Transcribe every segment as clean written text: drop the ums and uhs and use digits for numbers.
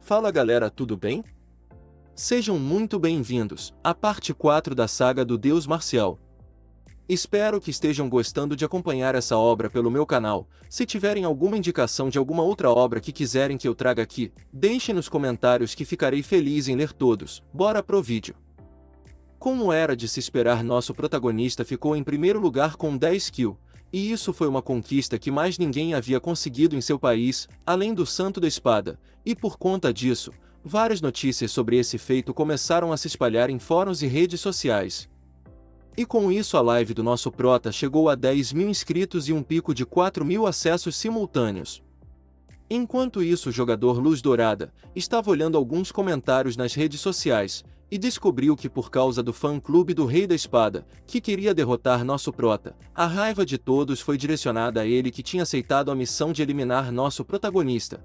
Fala galera, tudo bem? Sejam muito bem-vindos à parte 4 da saga do Deus Marcial. Espero que estejam gostando de acompanhar essa obra pelo meu canal. Se tiverem alguma indicação de alguma outra obra que quiserem que eu traga aqui, deixem nos comentários que ficarei feliz em ler todos. Bora pro vídeo. Como era de se esperar, nosso protagonista ficou em primeiro lugar com 10 kills, e isso foi uma conquista que mais ninguém havia conseguido em seu país, além do Santo da Espada, e por conta disso, várias notícias sobre esse feito começaram a se espalhar em fóruns e redes sociais. E com isso a live do nosso prota chegou a 10 mil inscritos e um pico de 4 mil acessos simultâneos. Enquanto isso, o jogador Luz Dourada estava olhando alguns comentários nas redes sociais, e descobriu que por causa do fã-clube do Rei da Espada, que queria derrotar nosso prota, a raiva de todos foi direcionada a ele, que tinha aceitado a missão de eliminar nosso protagonista.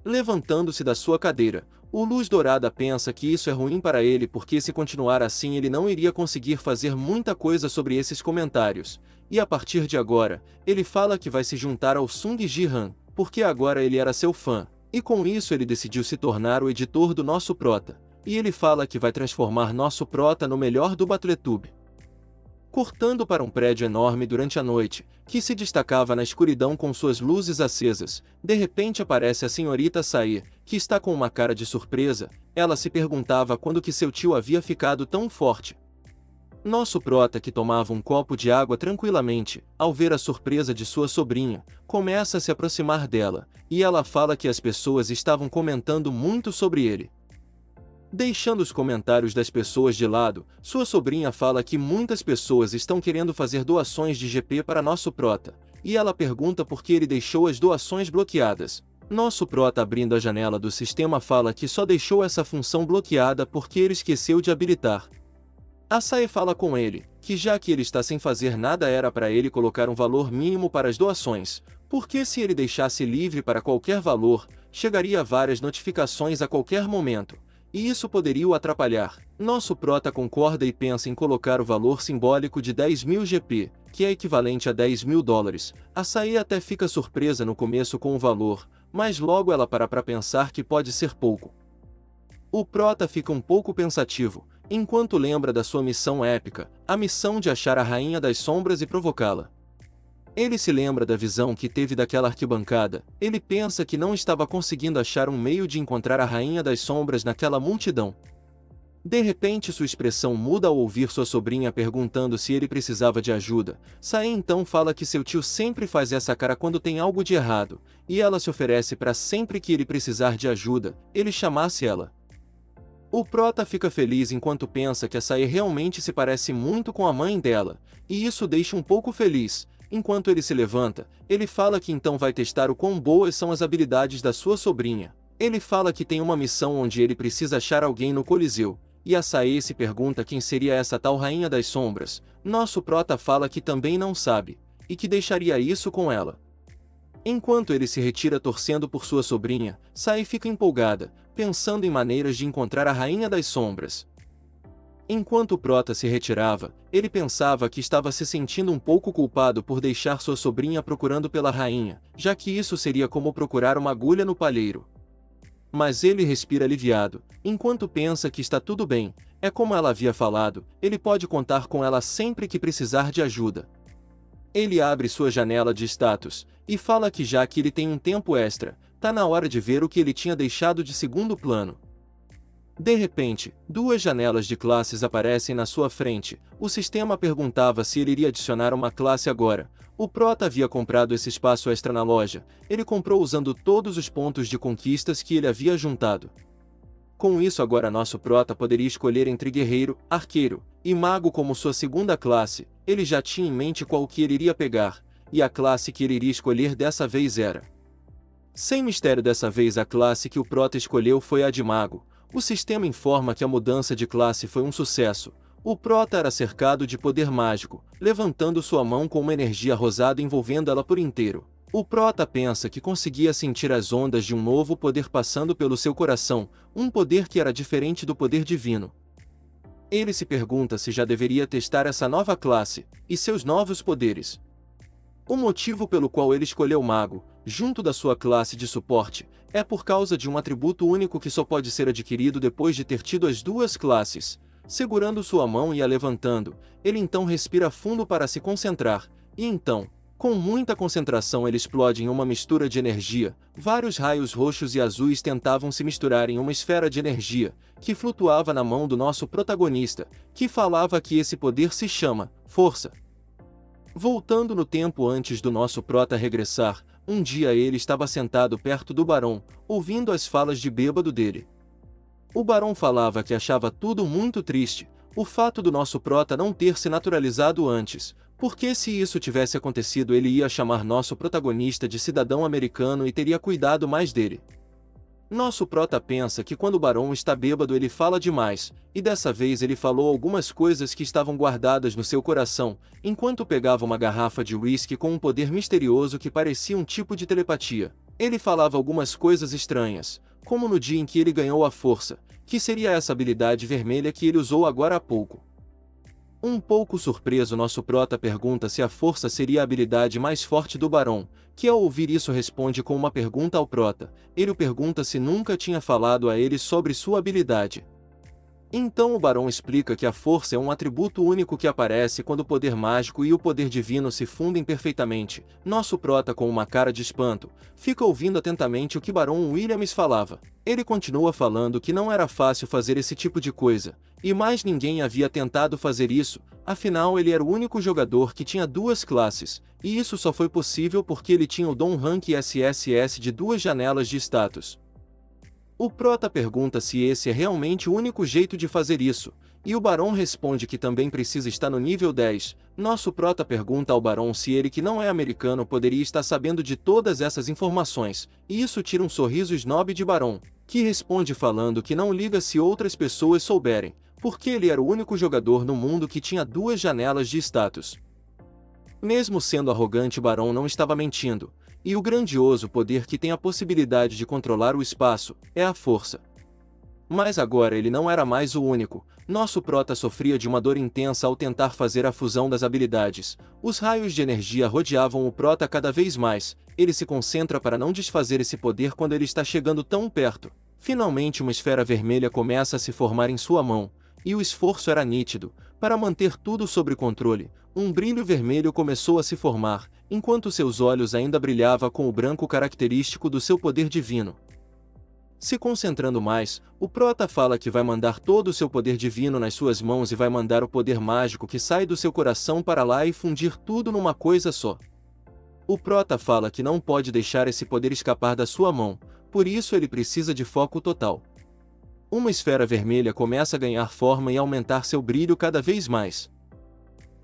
Levantando-se da sua cadeira, o Luz Dourada pensa que isso é ruim para ele, porque se continuar assim ele não iria conseguir fazer muita coisa sobre esses comentários, e a partir de agora, ele fala que vai se juntar ao Sung Ji-han, porque agora ele era seu fã, e com isso ele decidiu se tornar o editor do nosso prota. E ele fala que vai transformar nosso prota no melhor do Battletube. Cortando para um prédio enorme durante a noite, que se destacava na escuridão com suas luzes acesas, de repente aparece a senhorita Sae, que está com uma cara de surpresa. Ela se perguntava quando que seu tio havia ficado tão forte. Nosso prota, que tomava um copo de água tranquilamente, ao ver a surpresa de sua sobrinha, começa a se aproximar dela, e ela fala que as pessoas estavam comentando muito sobre ele. Deixando os comentários das pessoas de lado, sua sobrinha fala que muitas pessoas estão querendo fazer doações de GP para nosso prota, e ela pergunta por que ele deixou as doações bloqueadas. Nosso prota, abrindo a janela do sistema, fala que só deixou essa função bloqueada porque ele esqueceu de habilitar. A Sae fala com ele, que já que ele está sem fazer nada era para ele colocar um valor mínimo para as doações, porque se ele deixasse livre para qualquer valor, chegaria várias notificações a qualquer momento. E isso poderia o atrapalhar. Nosso prota concorda e pensa em colocar o valor simbólico de 10 mil GP, que é equivalente a 10 mil dólares. A Sae até fica surpresa no começo com o valor, mas logo ela para pensar que pode ser pouco. O prota fica um pouco pensativo, enquanto lembra da sua missão épica, a missão de achar a Rainha das Sombras e provocá-la. Ele se lembra da visão que teve daquela arquibancada. Ele pensa que não estava conseguindo achar um meio de encontrar a Rainha das Sombras naquela multidão. De repente sua expressão muda ao ouvir sua sobrinha perguntando se ele precisava de ajuda. Sae então fala que seu tio sempre faz essa cara quando tem algo de errado, e ela se oferece para sempre que ele precisar de ajuda, ele chamasse ela. O prota fica feliz enquanto pensa que a Sae realmente se parece muito com a mãe dela, e isso deixa um pouco feliz. Enquanto ele se levanta, ele fala que então vai testar o quão boas são as habilidades da sua sobrinha. Ele fala que tem uma missão onde ele precisa achar alguém no Coliseu, e a Sae se pergunta quem seria essa tal Rainha das Sombras. Nosso prota fala que também não sabe, e que deixaria isso com ela. Enquanto ele se retira torcendo por sua sobrinha, Sae fica empolgada, pensando em maneiras de encontrar a Rainha das Sombras. Enquanto o prota se retirava, ele pensava que estava se sentindo um pouco culpado por deixar sua sobrinha procurando pela rainha, já que isso seria como procurar uma agulha no palheiro. Mas ele respira aliviado, enquanto pensa que está tudo bem, é como ela havia falado, ele pode contar com ela sempre que precisar de ajuda. Ele abre sua janela de status, e fala que já que ele tem um tempo extra, tá na hora de ver o que ele tinha deixado de segundo plano. De repente, duas janelas de classes aparecem na sua frente. O sistema perguntava se ele iria adicionar uma classe agora. O prota havia comprado esse espaço extra na loja. Ele comprou usando todos os pontos de conquistas que ele havia juntado. Com isso agora nosso prota poderia escolher entre guerreiro, arqueiro e mago como sua segunda classe. Ele já tinha em mente qual que ele iria pegar, e a classe que ele iria escolher dessa vez era. Sem mistério, dessa vez a classe que o prota escolheu foi a de mago. O sistema informa que a mudança de classe foi um sucesso. O prota era cercado de poder mágico, levantando sua mão com uma energia rosada envolvendo ela por inteiro. O prota pensa que conseguia sentir as ondas de um novo poder passando pelo seu coração, um poder que era diferente do poder divino. Ele se pergunta se já deveria testar essa nova classe e seus novos poderes. O motivo pelo qual ele escolheu o mago junto da sua classe de suporte, é por causa de um atributo único que só pode ser adquirido depois de ter tido as duas classes. Segurando sua mão e a levantando, ele então respira fundo para se concentrar, e então, com muita concentração, ele explode em uma mistura de energia. Vários raios roxos e azuis tentavam se misturar em uma esfera de energia, que flutuava na mão do nosso protagonista, que falava que esse poder se chama força. Voltando no tempo antes do nosso prota regressar, um dia ele estava sentado perto do barão, ouvindo as falas de bêbado dele. O barão falava que achava tudo muito triste, o fato do nosso prota não ter se naturalizado antes, porque se isso tivesse acontecido ele ia chamar nosso protagonista de cidadão americano e teria cuidado mais dele. Nosso prota pensa que quando o barão está bêbado ele fala demais, e dessa vez ele falou algumas coisas que estavam guardadas no seu coração, enquanto pegava uma garrafa de uísque com um poder misterioso que parecia um tipo de telepatia. Ele falava algumas coisas estranhas, como no dia em que ele ganhou a força, que seria essa habilidade vermelha que ele usou agora há pouco. Um pouco surpreso, nosso prota pergunta se a força seria a habilidade mais forte do barão, que ao ouvir isso responde com uma pergunta ao prota. Ele o pergunta se nunca tinha falado a ele sobre sua habilidade. Então o barão explica que a força é um atributo único que aparece quando o poder mágico e o poder divino se fundem perfeitamente. Nosso prota, com uma cara de espanto, fica ouvindo atentamente o que barão Williams falava. Ele continua falando que não era fácil fazer esse tipo de coisa, e mais ninguém havia tentado fazer isso, afinal ele era o único jogador que tinha duas classes, e isso só foi possível porque ele tinha o dom rank SSS de duas janelas de status. O prota pergunta se esse é realmente o único jeito de fazer isso, e o barão responde que também precisa estar no nível 10. Nosso prota pergunta ao barão se ele, que não é americano, poderia estar sabendo de todas essas informações, e isso tira um sorriso snob de barão, que responde falando que não liga se outras pessoas souberem, porque ele era o único jogador no mundo que tinha duas janelas de status. Mesmo sendo arrogante, barão não estava mentindo. E o grandioso poder que tem a possibilidade de controlar o espaço é a força. Mas agora ele não era mais o único. Nosso prota sofria de uma dor intensa ao tentar fazer a fusão das habilidades. Os raios de energia rodeavam o prota cada vez mais. Ele se concentra para não desfazer esse poder quando ele está chegando tão perto. Finalmente uma esfera vermelha começa a se formar em sua mão, e o esforço era nítido. Para manter tudo sob controle, um brilho vermelho começou a se formar, enquanto seus olhos ainda brilhavam com o branco característico do seu poder divino. Se concentrando mais, o prota fala que vai mandar todo o seu poder divino nas suas mãos e vai mandar o poder mágico que sai do seu coração para lá e fundir tudo numa coisa só. O prota fala que não pode deixar esse poder escapar da sua mão, por isso ele precisa de foco total. Uma esfera vermelha começa a ganhar forma e aumentar seu brilho cada vez mais.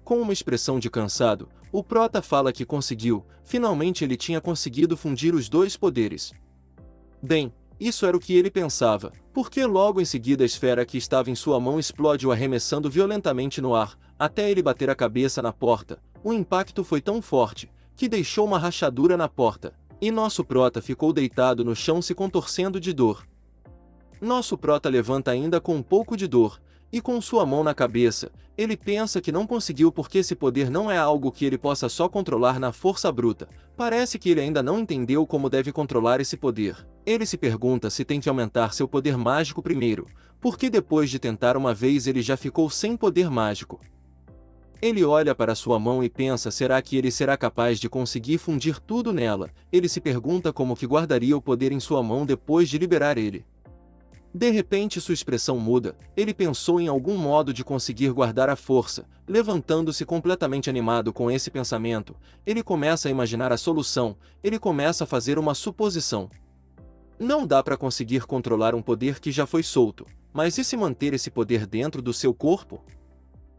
Com uma expressão de cansado, o prota fala que conseguiu, finalmente ele tinha conseguido fundir os dois poderes. Bem, isso era o que ele pensava, porque logo em seguida a esfera que estava em sua mão explode, o arremessando violentamente no ar, até ele bater a cabeça na porta. O impacto foi tão forte, que deixou uma rachadura na porta, e nosso prota ficou deitado no chão se contorcendo de dor. Nosso prota levanta ainda com um pouco de dor, e com sua mão na cabeça, ele pensa que não conseguiu porque esse poder não é algo que ele possa só controlar na força bruta. Parece que ele ainda não entendeu como deve controlar esse poder. Ele se pergunta se tem que aumentar seu poder mágico primeiro, porque depois de tentar uma vez ele já ficou sem poder mágico. Ele olha para sua mão e pensa, será que ele será capaz de conseguir fundir tudo nela? Ele se pergunta como que guardaria o poder em sua mão depois de liberar ele. De repente sua expressão muda, ele pensou em algum modo de conseguir guardar a força. Levantando-se completamente animado com esse pensamento, ele começa a imaginar a solução, ele começa a fazer uma suposição. Não dá para conseguir controlar um poder que já foi solto, mas e se manter esse poder dentro do seu corpo?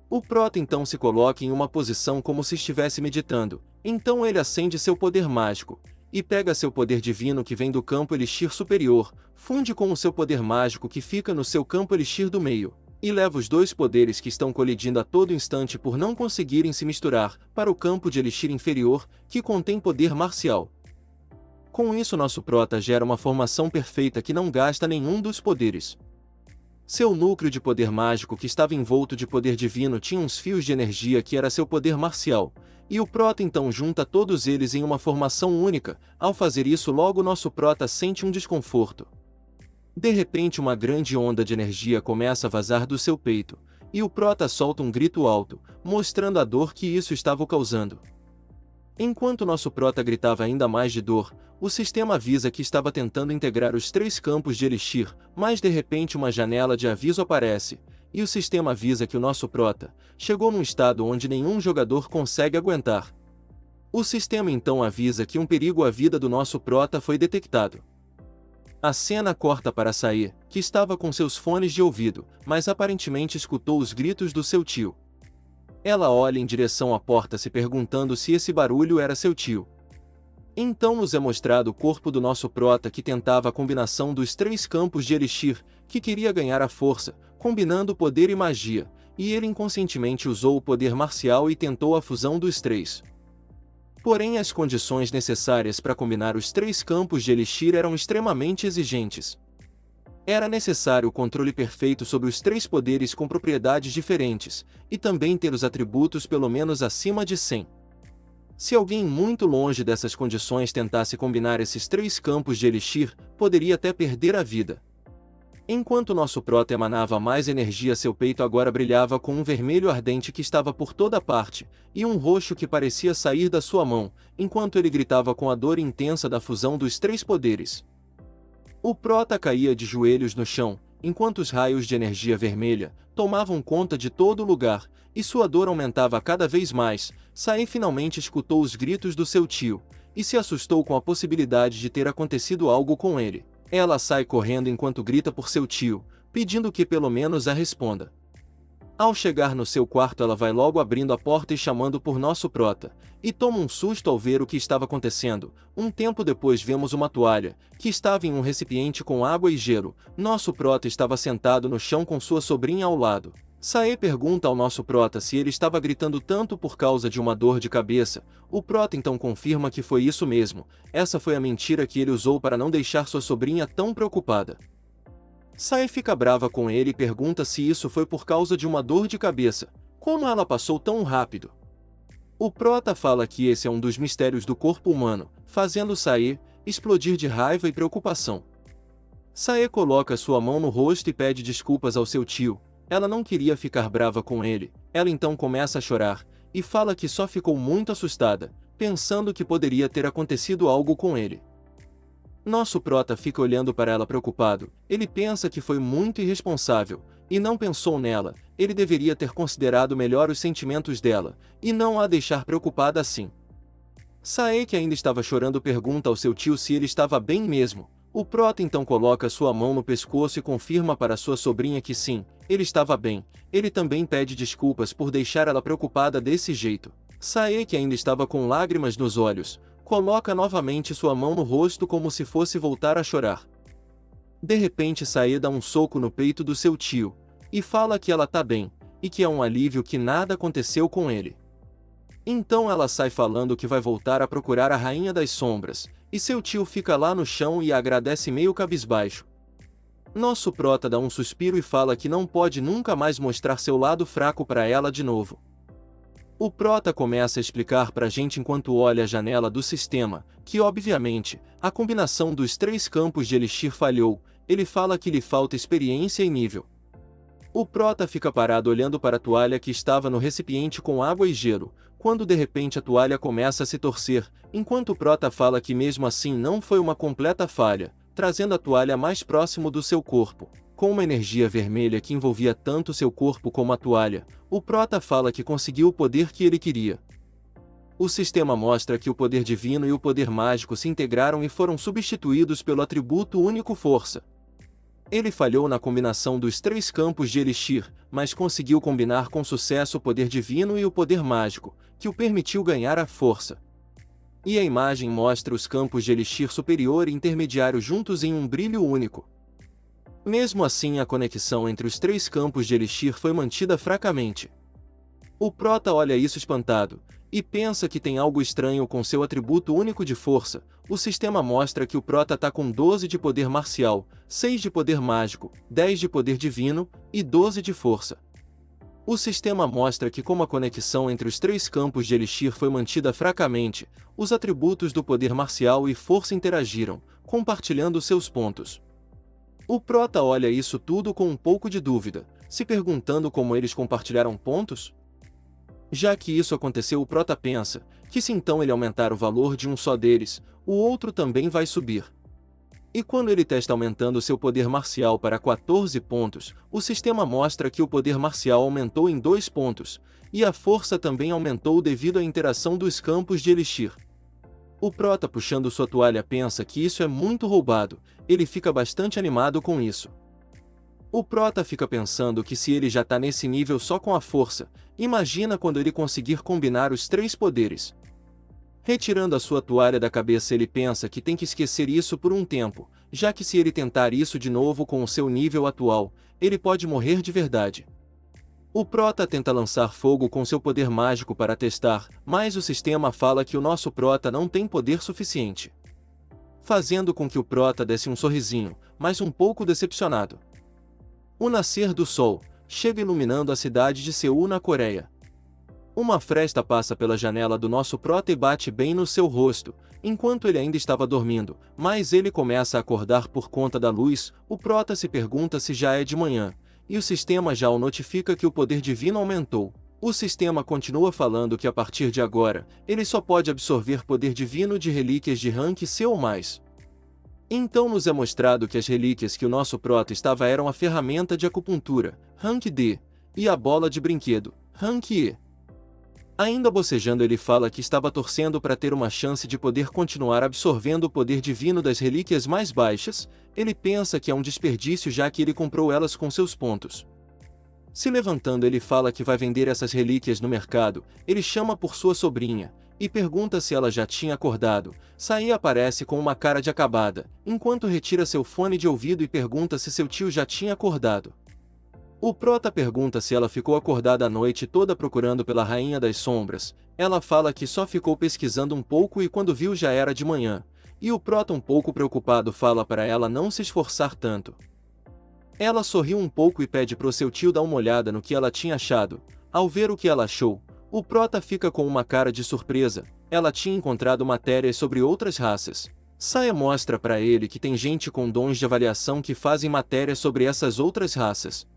O prota então se coloca em uma posição como se estivesse meditando, então ele acende seu poder mágico, e pega seu poder divino que vem do campo Elixir superior, funde com o seu poder mágico que fica no seu campo Elixir do meio, e leva os dois poderes que estão colidindo a todo instante por não conseguirem se misturar, para o campo de Elixir inferior, que contém poder marcial. Com isso nosso prota gera uma formação perfeita que não gasta nenhum dos poderes. Seu núcleo de poder mágico que estava envolto de poder divino tinha uns fios de energia que era seu poder marcial, e o Prota então junta todos eles em uma formação única. Ao fazer isso, logo nosso Prota sente um desconforto. De repente uma grande onda de energia começa a vazar do seu peito, e o Prota solta um grito alto, mostrando a dor que isso estava causando. Enquanto nosso Prota gritava ainda mais de dor, o sistema avisa que estava tentando integrar os 3 campos de Elixir, mas de repente uma janela de aviso aparece, e o sistema avisa que o nosso Prota chegou num estado onde nenhum jogador consegue aguentar. O sistema então avisa que um perigo à vida do nosso Prota foi detectado. A cena corta para Sae, que estava com seus fones de ouvido, mas aparentemente escutou os gritos do seu tio. Ela olha em direção à porta se perguntando se esse barulho era seu tio. Então nos é mostrado o corpo do nosso Prota que tentava a combinação dos 3 campos de Elixir, que queria ganhar a força, combinando poder e magia, e ele inconscientemente usou o poder marcial e tentou a fusão dos 3. Porém as condições necessárias para combinar os 3 campos de Elixir eram extremamente exigentes. Era necessário o controle perfeito sobre os 3 poderes com propriedades diferentes, e também ter os atributos pelo menos acima de 100. Se alguém muito longe dessas condições tentasse combinar esses 3 campos de Elixir, poderia até perder a vida. Enquanto nosso Prota emanava mais energia, seu peito agora brilhava com um vermelho ardente que estava por toda parte, e um roxo que parecia sair da sua mão, enquanto ele gritava com a dor intensa da fusão dos 3 poderes. O Prota caía de joelhos no chão, enquanto os raios de energia vermelha tomavam conta de todo o lugar, e sua dor aumentava cada vez mais. Sae finalmente escutou os gritos do seu tio, e se assustou com a possibilidade de ter acontecido algo com ele. Ela sai correndo enquanto grita por seu tio, pedindo que pelo menos a responda. Ao chegar no seu quarto, ela vai logo abrindo a porta e chamando por nosso Prota, e toma um susto ao ver o que estava acontecendo. Um tempo depois vemos uma toalha, que estava em um recipiente com água e gelo. Nosso Prota estava sentado no chão com sua sobrinha ao lado. Sae pergunta ao nosso Prota se ele estava gritando tanto por causa de uma dor de cabeça. O Prota então confirma que foi isso mesmo. Essa foi a mentira que ele usou para não deixar sua sobrinha tão preocupada. Sae fica brava com ele e pergunta se isso foi por causa de uma dor de cabeça. Como ela passou tão rápido? O Prota fala que esse é um dos mistérios do corpo humano, fazendo Sae explodir de raiva e preocupação. Sae coloca sua mão no rosto e pede desculpas ao seu tio. Ela não queria ficar brava com ele. Ela então começa a chorar, e fala que só ficou muito assustada, pensando que poderia ter acontecido algo com ele. Nosso Prota fica olhando para ela preocupado. Ele pensa que foi muito irresponsável, e não pensou nela. Ele deveria ter considerado melhor os sentimentos dela, e não a deixar preocupada assim. Sae, que ainda estava chorando, pergunta ao seu tio se ele estava bem mesmo. O Prota então coloca sua mão no pescoço e confirma para sua sobrinha que sim, ele estava bem. Ele também pede desculpas por deixar ela preocupada desse jeito. Sae, que ainda estava com lágrimas nos olhos, coloca novamente sua mão no rosto como se fosse voltar a chorar. De repente Sae dá um soco no peito do seu tio, e fala que ela tá bem, e que é um alívio que nada aconteceu com ele. Então ela sai falando que vai voltar a procurar a Rainha das Sombras, e seu tio fica lá no chão e a agradece meio cabisbaixo. Nosso Prota dá um suspiro e fala que não pode nunca mais mostrar seu lado fraco para ela de novo. O Prota começa a explicar pra gente enquanto olha a janela do sistema, que obviamente, a combinação dos 3 campos de Elixir falhou. Ele fala que lhe falta experiência e nível. O Prota fica parado olhando para a toalha que estava no recipiente com água e gelo, quando de repente a toalha começa a se torcer, enquanto o Prota fala que mesmo assim não foi uma completa falha, trazendo a toalha mais próximo do seu corpo. Com uma energia vermelha que envolvia tanto seu corpo como a toalha, o Prota fala que conseguiu o poder que ele queria. O sistema mostra que o poder divino e o poder mágico se integraram e foram substituídos pelo atributo único força. Ele falhou na combinação dos 3 campos de Elixir, mas conseguiu combinar com sucesso o poder divino e o poder mágico, que o permitiu ganhar a força. E a imagem mostra os campos de Elixir superior e intermediário juntos em um brilho único. Mesmo assim, a conexão entre os 3 campos de Elixir foi mantida fracamente. O Prota olha isso espantado, e pensa que tem algo estranho com seu atributo único de força. o sistema mostra que o Prota tá com 12 de poder marcial, 6 de poder mágico, 10 de poder divino e 12 de força. O sistema mostra que como a conexão entre os 3 campos de Elixir foi mantida fracamente, os atributos do poder marcial e força interagiram, compartilhando seus pontos. O Prota olha isso tudo com um pouco de dúvida, se perguntando como eles compartilharam pontos? Já que isso aconteceu, o Prota pensa que se então ele aumentar o valor de um só deles, o outro também vai subir. E quando ele testa aumentando seu poder marcial para 14 pontos, o sistema mostra que o poder marcial aumentou em 2 pontos, e a força também aumentou devido à interação dos campos de Elixir. O Prota, puxando sua toalha, pensa que isso é muito roubado, ele fica bastante animado com isso. O Prota fica pensando que se ele já tá nesse nível só com a força, imagina quando ele conseguir combinar os 3 poderes. Retirando a sua toalha da cabeça, ele pensa que tem que esquecer isso por um tempo, já que se ele tentar isso de novo com o seu nível atual, ele pode morrer de verdade. O Prota tenta lançar fogo com seu poder mágico para testar, mas o sistema fala que o nosso Prota não tem poder suficiente, fazendo com que o Prota desse um sorrisinho, mas um pouco decepcionado. O nascer do sol chega iluminando a cidade de Seul, na Coreia. Uma fresta passa pela janela do nosso Prota e bate bem no seu rosto, enquanto ele ainda estava dormindo, mas ele começa a acordar por conta da luz. O Prota se pergunta se já é de manhã, e o sistema já o notifica que o poder divino aumentou. O sistema continua falando que a partir de agora, ele só pode absorver poder divino de relíquias de rank C ou mais. Então nos é mostrado que as relíquias que o nosso Prota estava eram a ferramenta de acupuntura, rank D, e a bola de brinquedo, rank E. Ainda bocejando, ele fala que estava torcendo para ter uma chance de poder continuar absorvendo o poder divino das relíquias mais baixas. Ele pensa que é um desperdício já que ele comprou elas com seus pontos. Se levantando, ele fala que vai vender essas relíquias no mercado. Ele chama por sua sobrinha e pergunta se ela já tinha acordado. Sae aparece com uma cara de acabada, enquanto retira seu fone de ouvido e pergunta se seu tio já tinha acordado. O Prota pergunta se ela ficou acordada a noite toda procurando pela Rainha das Sombras. Ela fala que só ficou pesquisando um pouco e quando viu já era de manhã. E o Prota, um pouco preocupado, fala para ela não se esforçar tanto. Ela sorriu um pouco e pede pro seu tio dar uma olhada no que ela tinha achado. Ao ver o que ela achou, o Prota fica com uma cara de surpresa. Ela tinha encontrado matérias sobre outras raças. Sae mostra para ele que tem gente com dons de avaliação que fazem matérias sobre essas outras raças.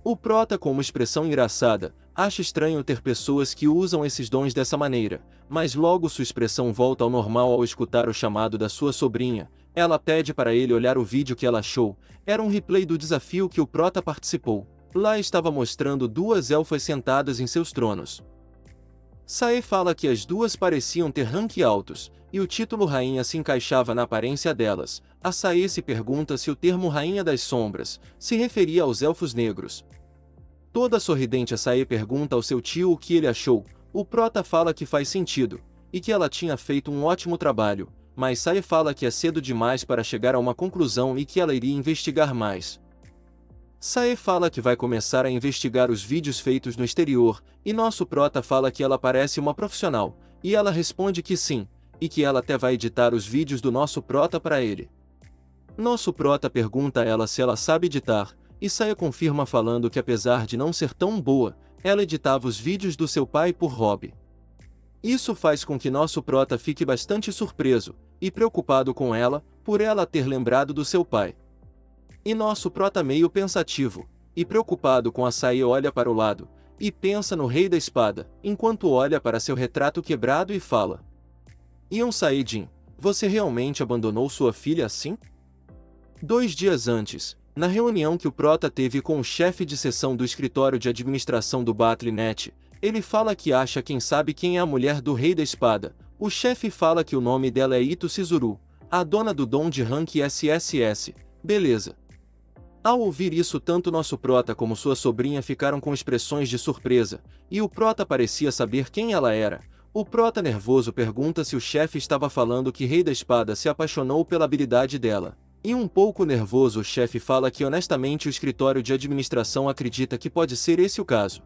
O Prota, com uma expressão engraçada, acha estranho ter pessoas que usam esses dons dessa maneira, mas logo sua expressão volta ao normal ao escutar o chamado da sua sobrinha. Ela pede para ele olhar o vídeo que ela achou. Era um replay do desafio que o Prota participou. Lá estava mostrando 2 elfas sentadas em seus tronos. Sae fala que as 2 pareciam ter rank altos, e o título Rainha se encaixava na aparência delas. A Sae se pergunta se o termo Rainha das Sombras se referia aos elfos negros. Toda sorridente, a Sae pergunta ao seu tio o que ele achou. O Prota fala que faz sentido, e que ela tinha feito um ótimo trabalho, mas Sae fala que é cedo demais para chegar a uma conclusão e que ela iria investigar mais. Sae fala que vai começar a investigar os vídeos feitos no exterior, e nosso Prota fala que ela parece uma profissional, e ela responde que sim, e que ela até vai editar os vídeos do nosso Prota para ele. Nosso Prota pergunta a ela se ela sabe editar, e Sae confirma falando que apesar de não ser tão boa, ela editava os vídeos do seu pai por hobby. Isso faz com que nosso Prota fique bastante surpreso e preocupado com ela, por ela ter lembrado do seu pai. E nosso Prota, meio pensativo e preocupado com a Sae, olha para o lado e pensa no Rei da Espada, enquanto olha para seu retrato quebrado e fala: Yeon Sae-jin, você realmente abandonou sua filha assim? 2 dias antes, na reunião que o Prota teve com o chefe de seção do escritório de administração do Battle.net, ele fala que acha quem sabe quem é a mulher do Rei da Espada. O chefe fala que o nome dela é Ito Shizuru, a dona do dom de rank SSS. Beleza. Ao ouvir isso, tanto nosso Prota como sua sobrinha ficaram com expressões de surpresa, e o Prota parecia saber quem ela era. O Prota, nervoso, pergunta se o chefe estava falando que Rei da Espada se apaixonou pela habilidade dela. E um pouco nervoso, o chefe fala que honestamente o escritório de administração acredita que pode ser esse o caso.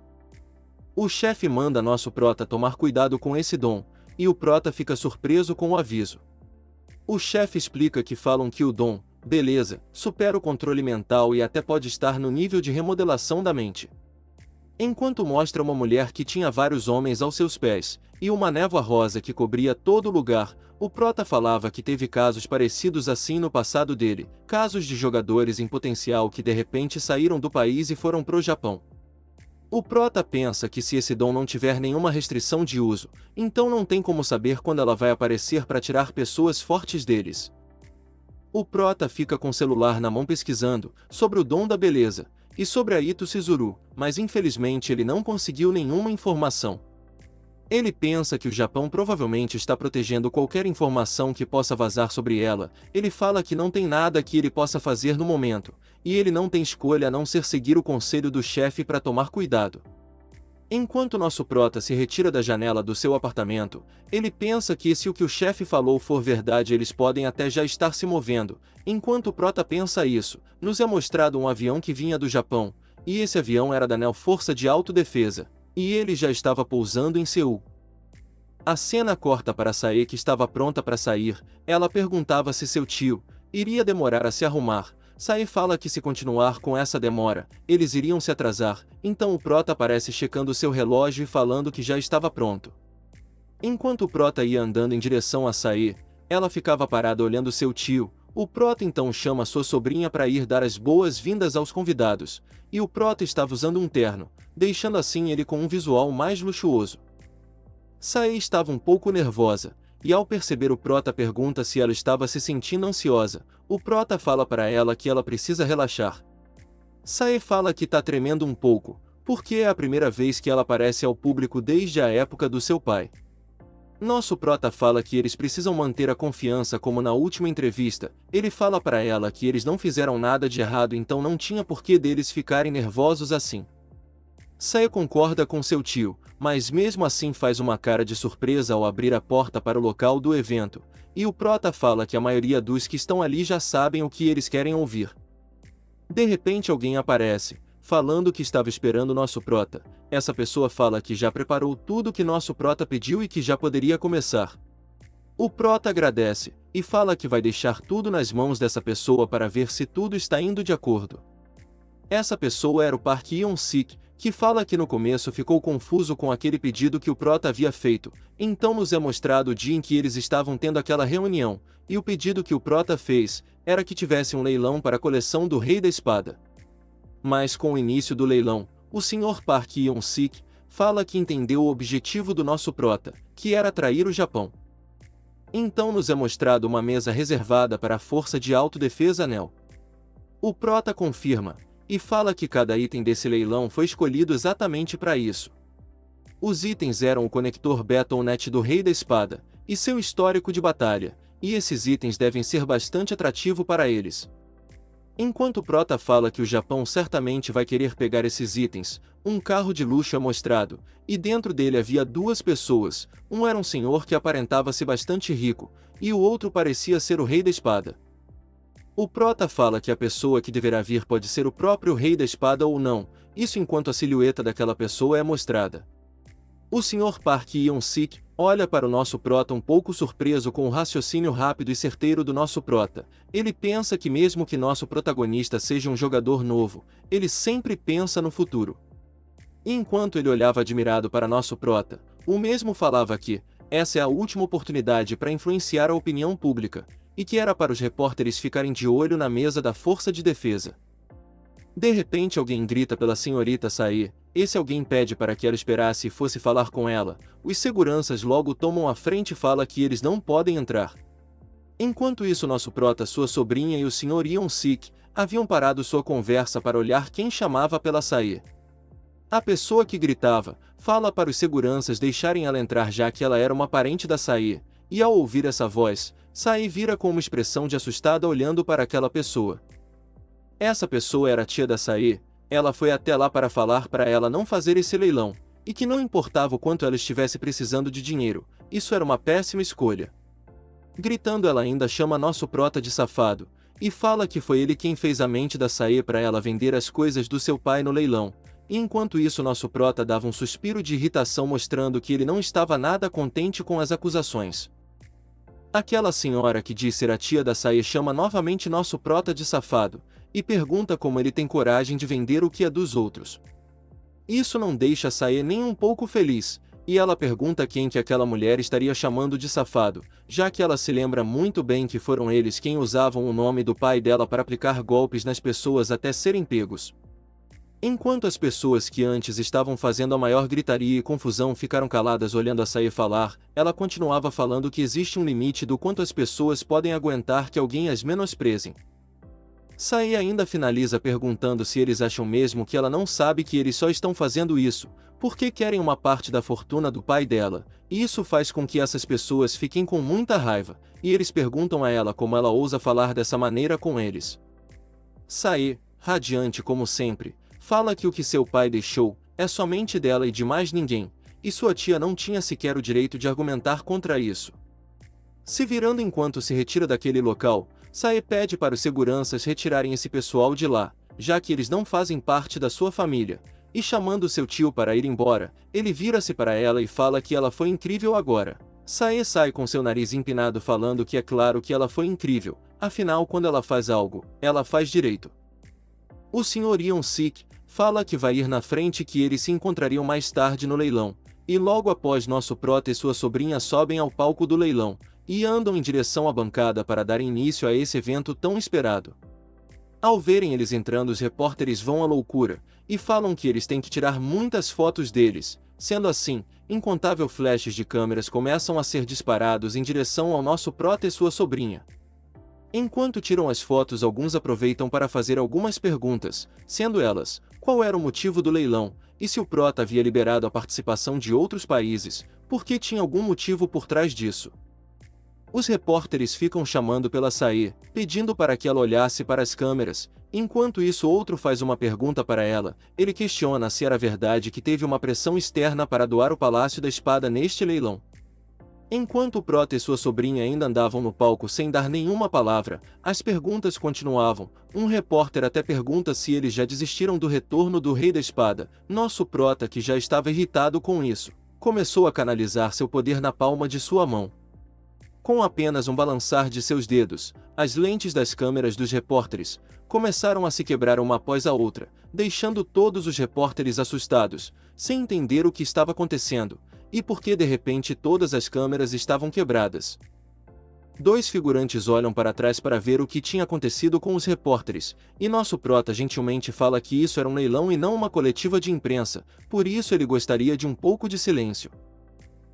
O chefe manda nosso Prota tomar cuidado com esse dom, e o Prota fica surpreso com o aviso. O chefe explica que falam que o dom, beleza, supera o controle mental e até pode estar no nível de remodelação da mente. Enquanto mostra uma mulher que tinha vários homens aos seus pés, e uma névoa rosa que cobria todo o lugar, o prota falava que teve casos parecidos assim no passado dele, casos de jogadores em potencial que de repente saíram do país e foram pro Japão. O prota pensa que se esse dom não tiver nenhuma restrição de uso, então não tem como saber quando ela vai aparecer para tirar pessoas fortes deles. O prota fica com o celular na mão pesquisando sobre o dom da beleza e sobre a Ito Shizuru, mas infelizmente ele não conseguiu nenhuma informação. Ele pensa que o Japão provavelmente está protegendo qualquer informação que possa vazar sobre ela. Ele fala que não tem nada que ele possa fazer no momento, e ele não tem escolha a não ser seguir o conselho do chefe para tomar cuidado. Enquanto nosso prota se retira da janela do seu apartamento, ele pensa que se o que o chefe falou for verdade eles podem até já estar se movendo. Enquanto o prota pensa isso, nos é mostrado um avião que vinha do Japão, e esse avião era da NEL Força de Autodefesa, e ele já estava pousando em Seul. A cena corta para Sae que estava pronta para sair. Ela perguntava se seu tio iria demorar a se arrumar. Sae fala que se continuar com essa demora, eles iriam se atrasar, então o prota aparece checando seu relógio e falando que já estava pronto. Enquanto o prota ia andando em direção a Sae, ela ficava parada olhando seu tio. O prota então chama sua sobrinha para ir dar as boas-vindas aos convidados, e o prota estava usando um terno, deixando assim ele com um visual mais luxuoso. Sae estava um pouco nervosa, e ao perceber o prota pergunta se ela estava se sentindo ansiosa. O prota fala para ela que ela precisa relaxar. Sae fala que tá tremendo um pouco, porque é a primeira vez que ela aparece ao público desde a época do seu pai. Nosso prota fala que eles precisam manter a confiança como na última entrevista. Ele fala para ela que eles não fizeram nada de errado, então não tinha porquê deles ficarem nervosos assim. Sae concorda com seu tio, mas mesmo assim faz uma cara de surpresa ao abrir a porta para o local do evento, e o prota fala que a maioria dos que estão ali já sabem o que eles querem ouvir. De repente alguém aparece, falando que estava esperando nosso prota. Essa pessoa fala que já preparou tudo que nosso prota pediu e que já poderia começar. O prota agradece, e fala que vai deixar tudo nas mãos dessa pessoa para ver se tudo está indo de acordo. Essa pessoa era o Park Yeon-sik, que fala que no começo ficou confuso com aquele pedido que o prota havia feito, então nos é mostrado o dia em que eles estavam tendo aquela reunião, e o pedido que o prota fez era que tivesse um leilão para a coleção do Rei da Espada. Mas com o início do leilão, o Sr. Park Yeon-sik fala que entendeu o objetivo do nosso prota, que era atrair o Japão. Então nos é mostrado uma mesa reservada para a Força de Autodefesa NEL. O prota confirma, e fala que cada item desse leilão foi escolhido exatamente para isso. Os itens eram o conector Battle.net do Rei da Espada, e seu histórico de batalha, e esses itens devem ser bastante atrativos para eles. Enquanto o prota fala que o Japão certamente vai querer pegar esses itens, um carro de luxo é mostrado, e dentro dele havia duas pessoas. Um era um senhor que aparentava ser bastante rico, e o outro parecia ser o Rei da Espada. O prota fala que a pessoa que deverá vir pode ser o próprio Rei da Espada ou não, isso enquanto a silhueta daquela pessoa é mostrada. O Sr. Park Yeon-sik olha para o nosso prota um pouco surpreso com o raciocínio rápido e certeiro do nosso prota. Ele pensa que mesmo que nosso protagonista seja um jogador novo, ele sempre pensa no futuro. E enquanto ele olhava admirado para nosso prota, o mesmo falava que essa é a última oportunidade para influenciar a opinião pública, e que era para os repórteres ficarem de olho na mesa da Força de Defesa. De repente alguém grita pela senhorita Sae. Esse alguém pede para que ela esperasse e fosse falar com ela. Os seguranças logo tomam a frente e fala que eles não podem entrar. Enquanto isso nosso prota, sua sobrinha e o Sr. Yeon-sik haviam parado sua conversa para olhar quem chamava pela Sae. A pessoa que gritava fala para os seguranças deixarem ela entrar já que ela era uma parente da Sae, e ao ouvir essa voz, Sae vira com uma expressão de assustada olhando para aquela pessoa. Essa pessoa era a tia da Sae. Ela foi até lá para falar para ela não fazer esse leilão, e que não importava o quanto ela estivesse precisando de dinheiro, isso era uma péssima escolha. Gritando ela ainda chama nosso prota de safado, e fala que foi ele quem fez a mente da Sae para ela vender as coisas do seu pai no leilão, e enquanto isso nosso prota dava um suspiro de irritação mostrando que ele não estava nada contente com as acusações. Aquela senhora que diz ser a tia da Sae chama novamente nosso prota de safado, e pergunta como ele tem coragem de vender o que é dos outros. Isso não deixa Sae nem um pouco feliz, e ela pergunta quem que aquela mulher estaria chamando de safado, já que ela se lembra muito bem que foram eles quem usavam o nome do pai dela para aplicar golpes nas pessoas até serem pegos. Enquanto as pessoas que antes estavam fazendo a maior gritaria e confusão ficaram caladas olhando a Sae falar, ela continuava falando que existe um limite do quanto as pessoas podem aguentar que alguém as menosprezem. Sae ainda finaliza perguntando se eles acham mesmo que ela não sabe que eles só estão fazendo isso, porque querem uma parte da fortuna do pai dela, e isso faz com que essas pessoas fiquem com muita raiva, e eles perguntam a ela como ela ousa falar dessa maneira com eles. Sae, radiante como sempre, fala que o que seu pai deixou é somente dela e de mais ninguém, e sua tia não tinha sequer o direito de argumentar contra isso. Se virando enquanto se retira daquele local, Sae pede para os seguranças retirarem esse pessoal de lá, já que eles não fazem parte da sua família, e chamando seu tio para ir embora, ele vira-se para ela e fala que ela foi incrível agora. Sae sai com seu nariz empinado falando que é claro que ela foi incrível, afinal quando ela faz algo, ela faz direito. O Sr. Ion-sik fala que vai ir na frente e que eles se encontrariam mais tarde no leilão, e logo após nosso prota e sua sobrinha sobem ao palco do leilão, e andam em direção à bancada para dar início a esse evento tão esperado. Ao verem eles entrando, os repórteres vão à loucura, e falam que eles têm que tirar muitas fotos deles, sendo assim, incontáveis flashes de câmeras começam a ser disparados em direção ao nosso prota e sua sobrinha. Enquanto tiram as fotos, alguns aproveitam para fazer algumas perguntas, sendo elas, qual era o motivo do leilão, e se o prota havia liberado a participação de outros países, porque tinha algum motivo por trás disso. Os repórteres ficam chamando pela Sae, pedindo para que ela olhasse para as câmeras, enquanto isso outro faz uma pergunta para ela, ele questiona se era verdade que teve uma pressão externa para doar o Palácio da Espada neste leilão. Enquanto o prota e sua sobrinha ainda andavam no palco sem dar nenhuma palavra, as perguntas continuavam. Um repórter até pergunta se eles já desistiram do retorno do Rei da Espada. Nosso prota, que já estava irritado com isso, começou a canalizar seu poder na palma de sua mão. Com apenas um balançar de seus dedos, as lentes das câmeras dos repórteres começaram a se quebrar uma após a outra, deixando todos os repórteres assustados, sem entender o que estava acontecendo, e porque de repente todas as câmeras estavam quebradas. Dois figurantes olham para trás para ver o que tinha acontecido com os repórteres, e nosso prota gentilmente fala que isso era um leilão e não uma coletiva de imprensa, por isso ele gostaria de um pouco de silêncio.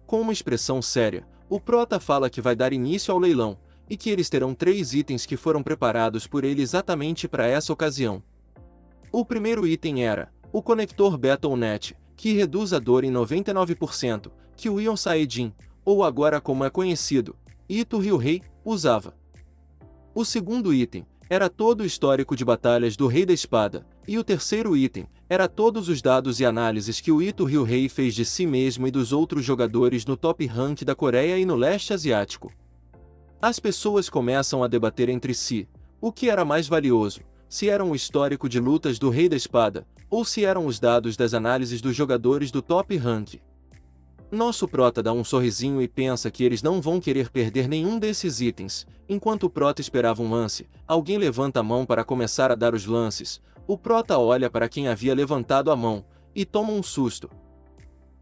Com uma expressão séria, o prota fala que vai dar início ao leilão, e que eles terão 3 itens que foram preparados por ele exatamente para essa ocasião. O primeiro item era o conector BattleNet, que reduz a dor em 99%, que o Ion Sae-jin, ou agora como é conhecido, Ito Ryuhei, usava. O segundo item era todo o histórico de batalhas do Rei da Espada, e o terceiro item era todos os dados e análises que o Ito Ryuhei fez de si mesmo e dos outros jogadores no top rank da Coreia e no leste asiático. As pessoas começam a debater entre si, o que era mais valioso, se eram o histórico de lutas do Rei da Espada, ou se eram os dados das análises dos jogadores do top rank. Nosso prota dá um sorrisinho e pensa que eles não vão querer perder nenhum desses itens. Enquanto o prota esperava um lance, alguém levanta a mão para começar a dar os lances. O prota olha para quem havia levantado a mão, e toma um susto.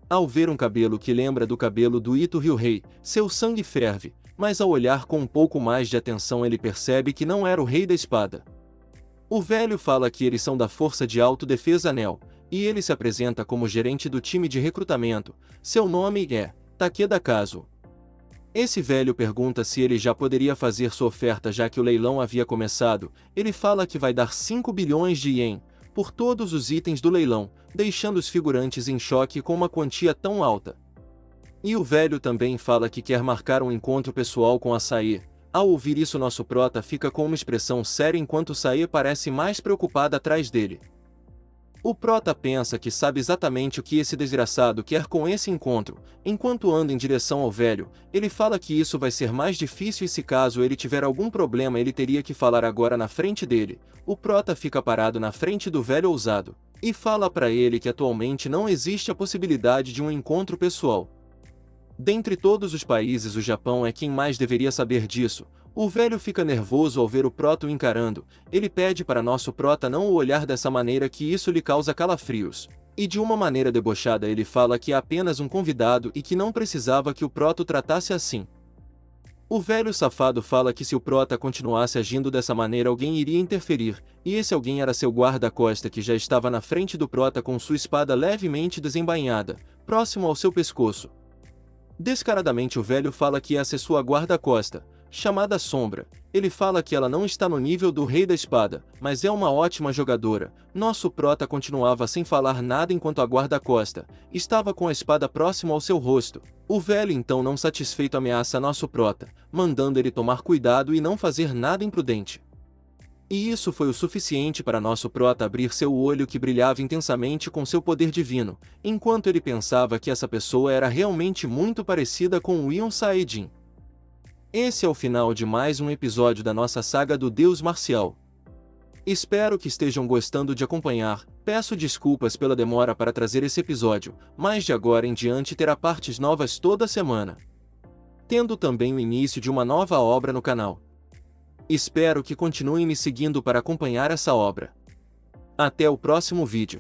Ao ver um cabelo que lembra do cabelo do Ito Ryuhei, seu sangue ferve, mas ao olhar com um pouco mais de atenção ele percebe que não era o Rei da Espada. O velho fala que eles são da Força de Autodefesa NEL, e ele se apresenta como gerente do time de recrutamento. Seu nome é Takeda Kazuo. Esse velho pergunta se ele já poderia fazer sua oferta já que o leilão havia começado. Ele fala que vai dar 5 bilhões de ien por todos os itens do leilão, deixando os figurantes em choque com uma quantia tão alta. E o velho também fala que quer marcar um encontro pessoal com a Sae. Ao ouvir isso, nosso prota fica com uma expressão séria enquanto Sae parece mais preocupada atrás dele. O prota pensa que sabe exatamente o que esse desgraçado quer com esse encontro. Enquanto anda em direção ao velho, ele fala que isso vai ser mais difícil e se caso ele tiver algum problema ele teria que falar agora na frente dele. O prota fica parado na frente do velho ousado, e fala para ele que atualmente não existe a possibilidade de um encontro pessoal. Dentre todos os países, o Japão é quem mais deveria saber disso. O velho fica nervoso ao ver o prota o encarando. Ele pede para nosso prota não o olhar dessa maneira, que isso lhe causa calafrios. E de uma maneira debochada ele fala que é apenas um convidado e que não precisava que o prota o tratasse assim. O velho safado fala que se o prota continuasse agindo dessa maneira alguém iria interferir, e esse alguém era seu guarda-costa, que já estava na frente do prota com sua espada levemente desembainhada, próximo ao seu pescoço. Descaradamente o velho fala que essa é sua guarda-costa, chamada Sombra. Ele fala que ela não está no nível do Rei da Espada, mas é uma ótima jogadora. Nosso prota continuava sem falar nada enquanto a guarda-costa estava com a espada próximo ao seu rosto. O velho então, não satisfeito, ameaça nosso prota, mandando ele tomar cuidado e não fazer nada imprudente. E isso foi o suficiente para nosso prota abrir seu olho, que brilhava intensamente com seu poder divino, enquanto ele pensava que essa pessoa era realmente muito parecida com o Ion Saedin. Esse é o final de mais um episódio da nossa saga do Deus Marcial. Espero que estejam gostando de acompanhar. Peço desculpas pela demora para trazer esse episódio, mas de agora em diante terá partes novas toda semana, tendo também o início de uma nova obra no canal. Espero que continuem me seguindo para acompanhar essa obra. Até o próximo vídeo.